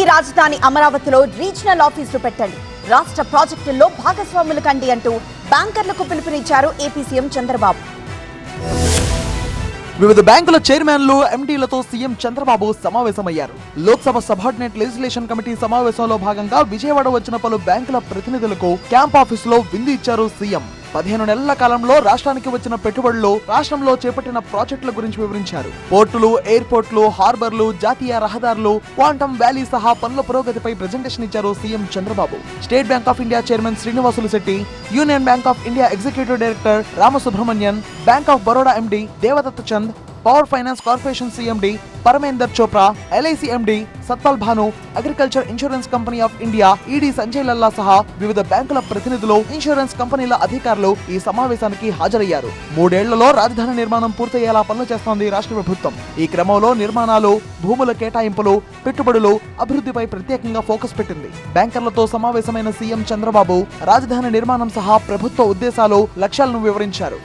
AP రాజధాని అమరావతిలో regional ఆఫీసులు పెట్టండి, రాష్ట్ర ప్రాజెక్టుల్లో భాగస్వాములు కండి అంటూ బ్యాంకర్లకు పిలుపునిచ్చారు ఏపీ సీఎం చంద్రబాబు. వివిధ బ్యాంకుల చైర్మన్లు, ఎండీలతో సీఎం చంద్రబాబు సమావేశమయ్యారు. లోక్సభ సబార్డినేట్ లెజిస్లేషన్ కమిటీ సమావేశంలో భాగంగా విజయవాడ వచ్చిన పలు బ్యాంకుల ప్రతినిధులకు క్యాంప్ ఆఫీసులో విందు ఇచ్చారు సీఎం. 15 నెలల కాలంలో రాష్ట్రానికి వచ్చిన పెట్టుబడులు, రాష్ట్రంలో చేపట్టిన ప్రాజెక్టుల గురించి వివరించారు. పోర్టులు, ఎయిర్పోర్టులు, హార్బర్లు, జాతీయ రహదారులు, క్వాంటమ్ వ్యాలీ సహా పనుల పురోగతిపై ప్రెజెంటేషన్ ఇచ్చారు CM Chandrababu. State Bank of India chairman Srinivasulu Shetty, Union Bank of India executive director Ramasubramanian, Bank of Baroda MD Devadatta Chand, power finance corporation CMD Paramender Chopra, LIC MD Satpal Bhanu, agriculture insurance company of India ED Sanjay Lalla సహా వివిధ బ్యాంకుల ప్రతినిధులు, ఇన్సూరెన్స్ కంపెనీల అధికారులు ఈ సమావేశానికి హాజరయ్యారు. 3 ఏళ్లలో రాజధాని నిర్మాణం పూర్తయ్యేలా పనులు చేస్తోంది రాష్ట్ర ప్రభుత్వం. ఈ క్రమంలో నిర్మాణాలు, భూముల కేటాయింపులు, పెట్టుబడులు, అభివృద్ధిపై ప్రత్యేకంగా ఫోకస్ పెట్టింది. బ్యాంకర్లతో సమావేశమైన సీఎం చంద్రబాబు రాజధాని నిర్మాణం సహా ప్రభుత్వ ఉద్దేశాలు, లక్ష్యాలను వివరించారు.